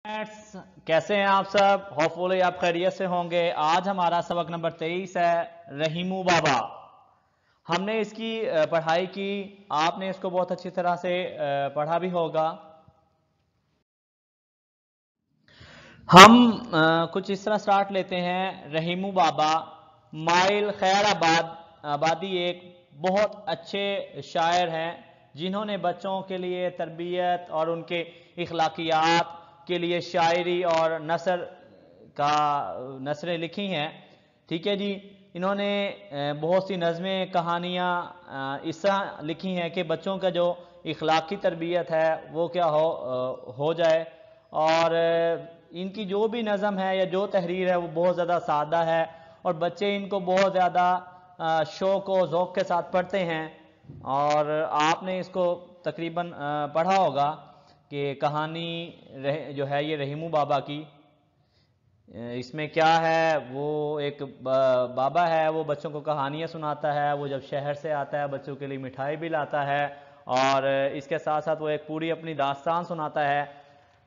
Friends, कैसे हैं आप सब। होपफुली आप खैरियत से होंगे। आज हमारा सबक नंबर 23 है रहीमू बाबा। हमने इसकी पढ़ाई की, आपने इसको बहुत अच्छी तरह से पढ़ा भी होगा। हम कुछ इस तरह स्टार्ट लेते हैं। रहीमू बाबा माइल खैराबाद आबादी एक बहुत अच्छे शायर हैं जिन्होंने बच्चों के लिए तरबियत और उनके इखलाकियात के लिए शायरी और नसरें लिखी हैं। ठीक है जी। इन्होंने बहुत सी नज़में कहानियाँ इस तरह लिखी हैं कि बच्चों का जो इखलाकी तरबियत है वो क्या हो जाए। और इनकी जो भी नज़म है या जो तहरीर है वो बहुत ज़्यादा सादा है और बच्चे इनको बहुत ज़्यादा शौक़ और ज़ौक़ के साथ पढ़ते हैं। और आपने इसको तकरीबन पढ़ा होगा कि कहानी जो है ये रहीमू बाबा की। इसमें क्या है, वो एक बाबा है, वो बच्चों को कहानियाँ सुनाता है। वो जब शहर से आता है बच्चों के लिए मिठाई भी लाता है और इसके साथ साथ वो एक पूरी अपनी दास्तान सुनाता है।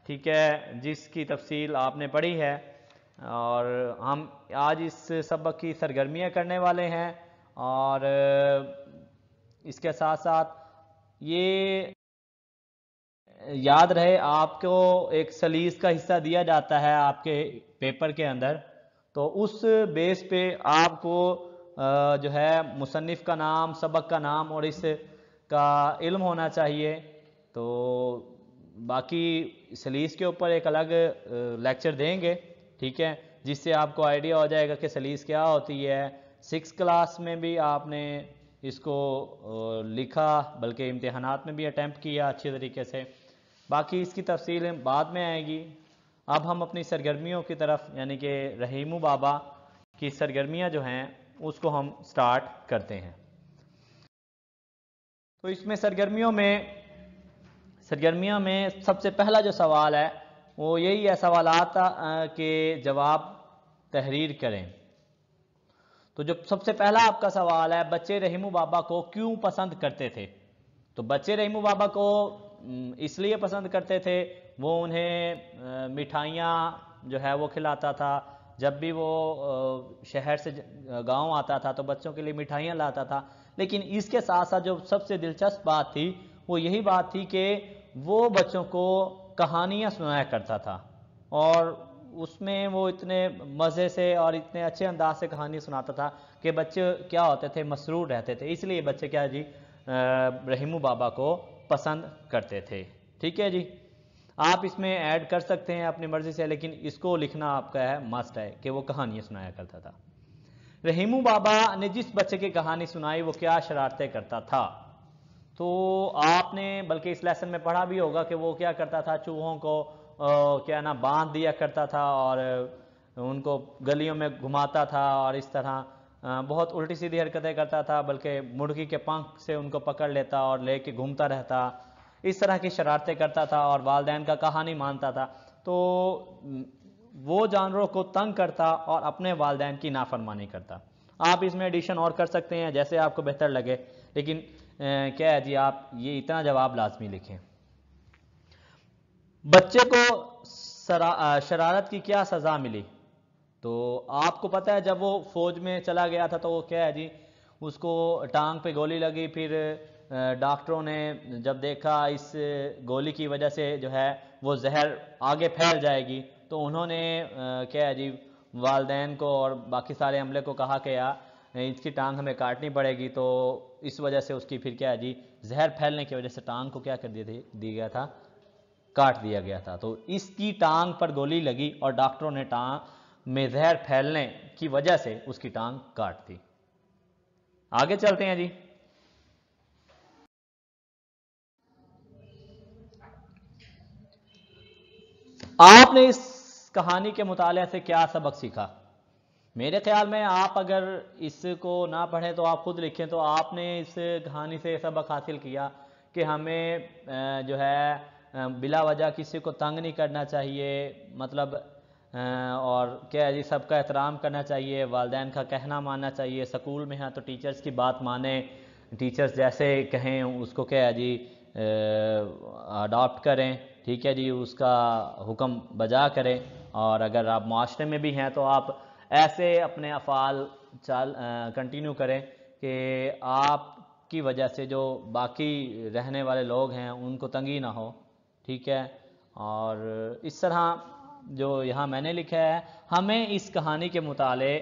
ठीक है, जिसकी तफसील आपने पढ़ी है। और हम आज इस सबक की सरगर्मियाँ करने वाले हैं और इसके साथ साथ ये याद रहे आपको एक सलीस का हिस्सा दिया जाता है आपके पेपर के अंदर, तो उस बेस पे आपको जो है मुसन्निफ़ का नाम, सबक का नाम और इसका इल्म होना चाहिए। तो बाकी सलीस के ऊपर एक अलग लेक्चर देंगे, ठीक है, जिससे आपको आइडिया हो जाएगा कि सलीस क्या होती है। 6 क्लास में भी आपने इसको लिखा, बल्कि इम्तिहानात में भी अटैम्प्ट किया अच्छे तरीके से। बाकी इसकी तफसील बाद में आएगी। अब हम अपनी सरगर्मियों की तरफ, यानी कि रहीमू बाबा की सरगर्मियां जो हैं उसको हम स्टार्ट करते हैं। तो इसमें सरगर्मियों में सबसे पहला जो सवाल है वो यही है, सवालात के जवाब तहरीर करें। तो जो सबसे पहला आपका सवाल है, बच्चे रहीमू बाबा को क्यों पसंद करते थे। तो बच्चे रहीमू बाबा को इसलिए पसंद करते थे, वो उन्हें मिठाइयाँ जो है वो खिलाता था। जब भी वो शहर से गांव आता था तो बच्चों के लिए मिठाइयाँ लाता था। लेकिन इसके साथ साथ जो सबसे दिलचस्प बात थी वो यही बात थी कि वो बच्चों को कहानियाँ सुनाया करता था और उसमें वो इतने मज़े से और इतने अच्छे अंदाज से कहानी सुनाता था कि बच्चे क्या होते थे, मसरूर रहते थे। इसलिए बच्चे क्या जी रहीमू बाबा को पसंद करते थे। ठीक है जी। आप इसमें ऐड कर सकते हैं अपनी मर्ज़ी से, लेकिन इसको लिखना आपका है, मस्ट है कि वो कहानियाँ सुनाया करता था। रहीमू बाबा ने जिस बच्चे की कहानी सुनाई वो क्या शरारतें करता था। तो आपने बल्कि इस लेसन में पढ़ा भी होगा कि वो क्या करता था, चूहों को क्या ना बांध दिया करता था और उनको गलियों में घुमाता था और इस तरह बहुत उल्टी सीधी हरकतें करता था, बल्कि मुर्गी के पंख से उनको पकड़ लेता और लेके घूमता रहता। इस तरह की शरारतें करता था और वालिदैन का कहा नहीं मानता था। तो वो जानवरों को तंग करता और अपने वालिदैन की नाफरमानी करता। आप इसमें एडिशन और कर सकते हैं जैसे आपको बेहतर लगे, लेकिन क्या है जी, आप ये इतना जवाब लाजमी लिखें। बच्चे को शरारत की क्या सज़ा मिली। तो आपको पता है जब वो फौज में चला गया था तो वो क्या है जी, उसको टांग पे गोली लगी। फिर डॉक्टरों ने जब देखा इस गोली की वजह से जो है वो जहर आगे फैल जाएगी, तो उन्होंने क्या है जी वालिदैन को और बाकी सारे अमले को कहा कि यार इसकी टांग हमें काटनी पड़ेगी। तो इस वजह से उसकी फिर क्या है जी जहर फैलने की वजह से टांग को क्या कर दी गया था, काट दिया गया था। तो इसकी टांग पर गोली लगी और डॉक्टरों ने टांग में जहर फैलने की वजह से उसकी टांग काट दी। आगे चलते हैं जी। आपने इस कहानी के मुताले से क्या सबक सीखा। मेरे ख्याल में आप अगर इसको ना पढ़ें तो आप खुद लिखें, तो आपने इस कहानी से सबक हासिल किया कि हमें जो है बिला वजह किसी को तंग नहीं करना चाहिए, मतलब और क्या है जी सबका एहतराम करना चाहिए, वालिदैन का कहना मानना चाहिए। स्कूल में हैं तो टीचर्स की बात माने, टीचर्स जैसे कहें उसको क्या है जी अडॉप्ट करें। ٹھیک ہے جی اس کا حکم بجا کریں، اور اگر آپ معاشرے میں بھی ہیں تو آپ ایسے اپنے افعال کنٹینیو کریں کہ آپ کی وجہ سے جو باقی رہنے والے لوگ ہیں ان کو تنگی نہ ہو، ٹھیک ہے۔ اور اس طرح جو یہاں میں نے لکھا ہے، ہمیں اس کہانی کے مطالعے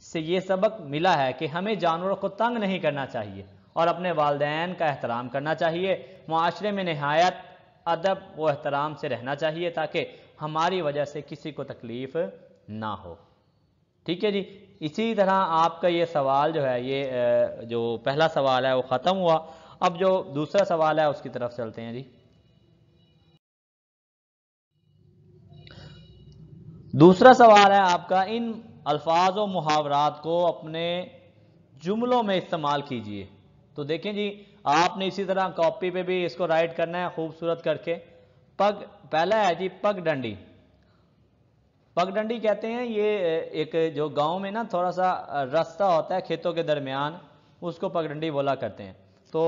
سے یہ سبق ملا ہے کہ ہمیں جانوروں کو تنگ نہیں کرنا چاہیے اور اپنے والدین کا احترام کرنا چاہیے، معاشرے میں نہایت ادب و احترام سے رہنا چاہیے تاکہ ہماری وجہ سے کسی کو تکلیف نہ ہو، ٹھیک ہے جی۔ اسی طرح آپ کا یہ سوال جو ہے، یہ جو پہلا سوال ہے وہ ختم ہوا۔ اب جو دوسرا سوال ہے اس کی طرف چلتے ہیں جی۔ دوسرا سوال ہے آپ کا، ان الفاظ و محاورات کو اپنے جملوں میں استعمال کیجئے۔ تو دیکھیں جی، آپ نے اسی طرح کاپی پہ بھی اس کو رائٹ کرنا ہے خوبصورت کر کے۔ پہلا ہے جی پگ ڈنڈی۔ پگ ڈنڈی کہتے ہیں، یہ ایک جو گاؤں میں نا تھوڑا سا راستہ ہوتا ہے کھیتوں کے درمیان، اس کو پگ ڈنڈی بولا کرتے ہیں۔ تو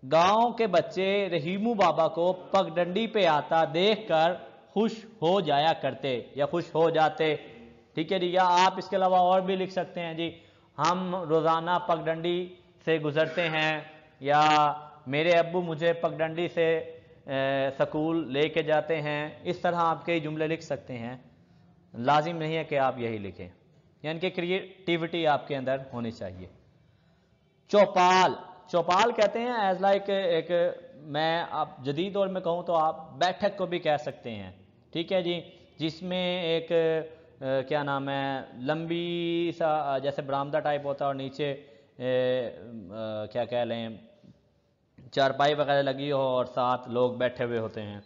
گاؤں کے بچے رحیمو بابا کو پگ ڈنڈی پہ آتا دیکھ کر خوش ہو جایا کرتے یا خوش ہو جاتے، ٹھیک ہے جی۔ یا آپ اس کے علاوہ اور بھی لکھ سکتے ہیں جی، ہم روزانہ پگ ڈنڈی سے گزرتے ہیں، یا میرے ابو مجھے پگ ڈنڈی سے سکول لے کے جاتے ہیں۔ اس طرح آپ کئی جملے لکھ سکتے ہیں، لازم نہیں ہے کہ آپ یہی لکھیں، یعنی کہ کریٹیوٹی آپ کے اندر ہونی چاہیے۔ چوپال، چوپال کہتے ہیں ایز لائک ایک، میں آپ جدید دور میں کہوں تو آپ بیٹھک کو بھی کہہ سکتے ہیں، ٹھیک ہے جی، جس میں ایک کیا نام ہے، لمبی سا جیسے برآمدہ ٹائپ ہوتا ہے اور نیچے کیا کہہ لیں چارپائی وغیرہ لگی ہو اور ساتھ لوگ بیٹھے ہوئے ہوتے ہیں۔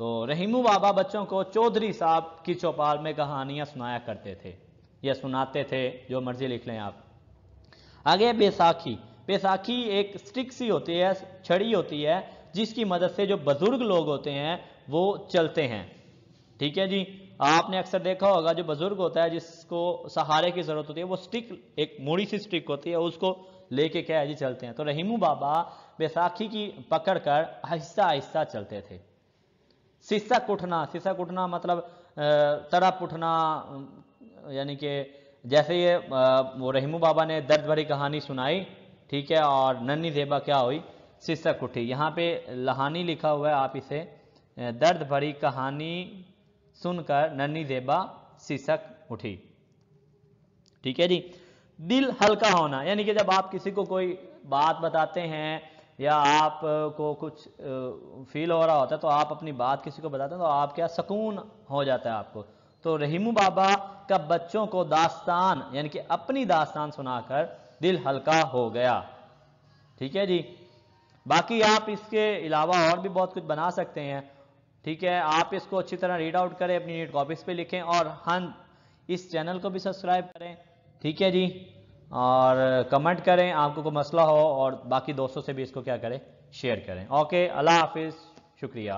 تو رحیمو بابا بچوں کو چودھری صاحب کی چوپال میں کہانیاں سنایا کرتے تھے یا سناتے تھے، جو مرضی لکھ لیں آپ۔ آگے بیساکھی۔ بیساکھی ایک سٹک سی ہوتی ہے، چھڑی ہوتی ہے، جس کی مدد سے جو بزرگ لوگ ہوتے ہیں وہ چلتے ہیں، ٹھیک ہے جی۔ آپ نے اکثر دیکھا ہوگا جو بزرگ ہوتا ہے جس کو سہارے کی ضرورت ہوتی ہے، وہ سٹک، ایک موڑی سی سٹک ہوتی ہے، اس کو لے کے کیا ہے جی چلتے ہیں۔ تو رحیمو بابا بیساکھی کی پکڑ کر آہستہ آہستہ چلتے تھے۔ سسک اٹھنا، سسک اٹھنا مطلب تڑپ اٹھنا، یعنی کہ جیسے یہ وہ رحیمو بابا نے درد بھری کہانی سنائی، ٹھیک ہے، اور ننھی زیبا کیا ہوئی، سسک اٹھی۔ یہاں پہ لہانی لکھا ہوا ہے، آپ اسے درد بھری کہانی سن کر ننھی زیبا سسک اٹھی، ٹھیک ہے جی۔ دل ہلکا ہونا، یعنی کہ جب آپ کسی کو کوئی بات بتاتے ہیں یا آپ کو کچھ فیل ہو رہا ہوتا ہے تو آپ اپنی بات کسی کو بتاتے ہیں تو آپ کیا سکون ہو جاتا ہے آپ کو۔ تو رحیمو بابا کا بچوں کو داستان، یعنی کہ اپنی داستان سنا کر دل ہلکا ہو گیا، ٹھیک ہے جی۔ باقی آپ اس کے علاوہ اور بھی بہت کچھ بنا سکتے ہیں، ٹھیک ہے۔ آپ اس کو اچھی طرح ریڈ آؤٹ کریں، اپنی نیٹ کاپیز پہ لکھیں، اور اس چینل کو بھی سبسکرائب کریں، ٹھیک ہے جی، اور کمنٹ کریں آپ کو کوئی مسئلہ ہو، اور باقی دوستوں سے بھی اس کو کیا کریں، شیئر کریں۔ اوکے، اللہ حافظ، شکریہ۔